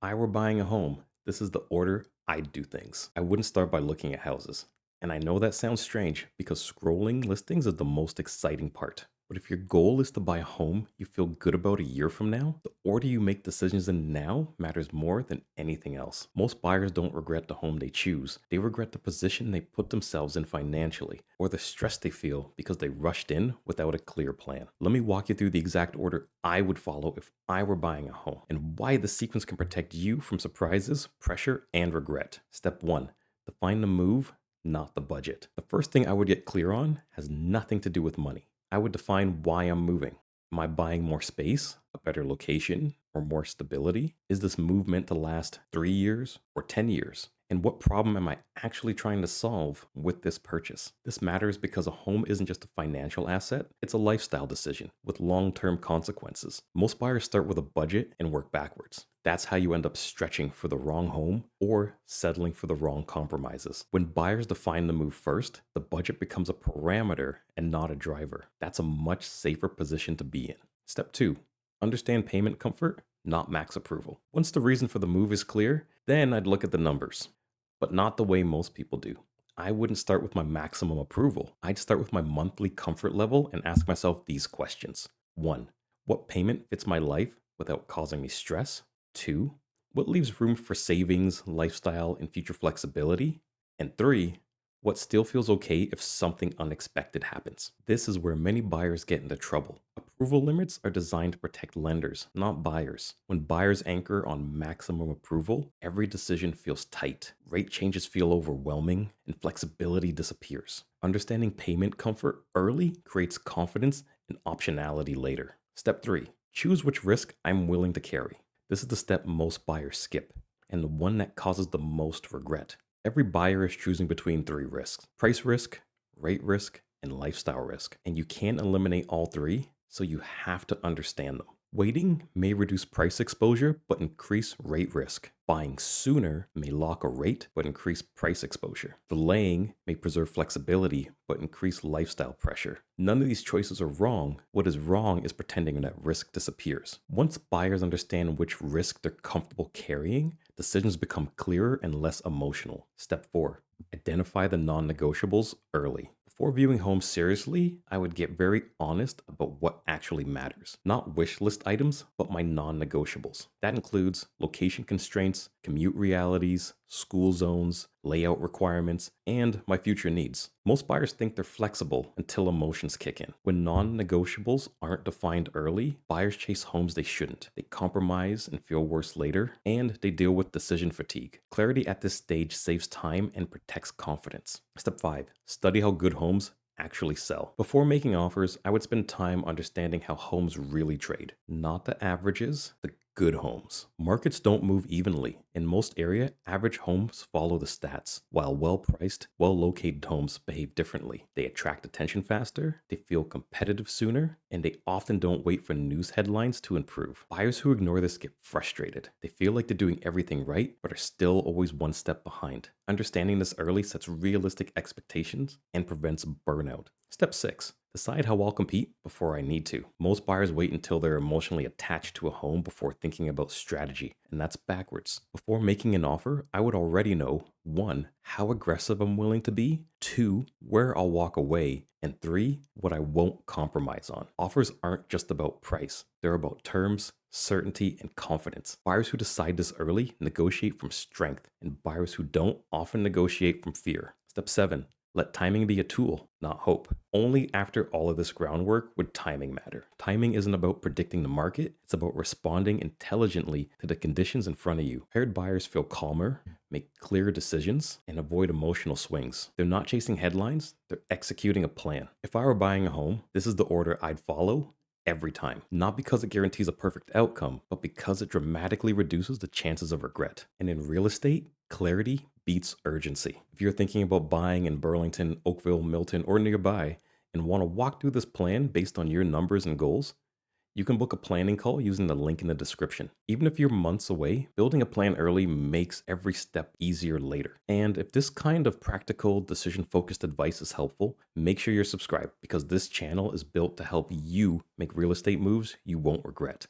I were buying a home, this is the order I'd do things. I wouldn't start by looking at houses. And I know that sounds strange because scrolling listings is the most exciting part. But if your goal is to buy a home you feel good about a year from now, the order you make decisions in now matters more than anything else. Most buyers don't regret the home they choose, they regret the position they put themselves in financially, or the stress they feel because they rushed in without a clear plan. Let me walk you through the exact order I would follow if I were buying a home, and why the sequence can protect you from surprises, pressure, and regret. Step 1. Define the move, not the budget. The first thing I would get clear on has nothing to do with money. I would define why I'm moving. Am I buying more space, a better location, or more stability? Is this move meant to last 3 years or 10 years? And what problem am I actually trying to solve with this purchase? This matters because a home isn't just a financial asset, it's a lifestyle decision with long term consequences. Most buyers start with a budget and work backwards. That's how you end up stretching for the wrong home or settling for the wrong compromises. When buyers define the move first, the budget becomes a parameter and not a driver. That's a much safer position to be in. Step 2. Understand payment comfort, not max approval. Once the reason for the move is clear, then I'd look at the numbers, but not the way most people do. I wouldn't start with my maximum approval. I'd start with my monthly comfort level and ask myself these questions. 1. What payment fits my life without causing me stress? 2. What leaves room for savings, lifestyle, and future flexibility? And 3. What still feels okay if something unexpected happens? This is where many buyers get into trouble. Approval limits are designed to protect lenders, not buyers. When buyers anchor on maximum approval, every decision feels tight, rate changes feel overwhelming, and flexibility disappears. Understanding payment comfort early creates confidence and optionality later. Step 3. Choose which risk I'm willing to carry. This is the step most buyers skip, and the one that causes the most regret. Every buyer is choosing between 3 risks: price risk, rate risk, and lifestyle risk. And you can't eliminate all 3, so you have to understand them. Waiting may reduce price exposure but increase rate risk. Buying sooner may lock a rate but increase price exposure. Delaying may preserve flexibility but increase lifestyle pressure. None of these choices are wrong. What is wrong is pretending that risk disappears. Once buyers understand which risk they're comfortable carrying, decisions become clearer and less emotional. Step 4. Identify the non-negotiables early. Before viewing homes seriously, I would get very honest about what actually matters. Not wish list items, but my non-negotiables. That includes location constraints, commute realities, school zones, layout requirements, and my future needs. Most buyers think they're flexible until emotions kick in. When non-negotiables aren't defined early, buyers chase homes they shouldn't. They compromise and feel worse later, and they deal with decision fatigue. Clarity at this stage saves time and protects confidence. Step 5. Study how good homes actually sell. Before making offers, I would spend time understanding how homes really trade. Not the averages, the good homes. Markets don't move evenly. In most area, average homes follow the stats, while well-priced, well-located homes behave differently. They attract attention faster, they feel competitive sooner, and they often don't wait for news headlines to improve. Buyers who ignore this get frustrated. They feel like they're doing everything right, but are still always one step behind. Understanding this early sets realistic expectations and prevents burnout. Step 6. Decide how I'll compete before I need to. Most buyers wait until they're emotionally attached to a home before thinking about strategy, and that's backwards. Before making an offer, I would already know 1. How aggressive I'm willing to be, 2. Where I'll walk away, and 3. What I won't compromise on. Offers aren't just about price, they're about terms, certainty, and confidence. Buyers who decide this early negotiate from strength, and buyers who don't often negotiate from fear. Step 7. Let timing be a tool, not hope. Only after all of this groundwork would timing matter. Timing isn't about predicting the market, it's about responding intelligently to the conditions in front of you. Paired buyers feel calmer, make clearer decisions, and avoid emotional swings. They're not chasing headlines, they're executing a plan. If I were buying a home, this is the order I'd follow every time. Not because it guarantees a perfect outcome, but because it dramatically reduces the chances of regret. And in real estate, clarity beats urgency. If you're thinking about buying in Burlington, Oakville, Milton, or nearby, and want to walk through this plan based on your numbers and goals, you can book a planning call using the link in the description. Even if you're months away, building a plan early makes every step easier later. And if this kind of practical, decision-focused advice is helpful, make sure you're subscribed because this channel is built to help you make real estate moves you won't regret.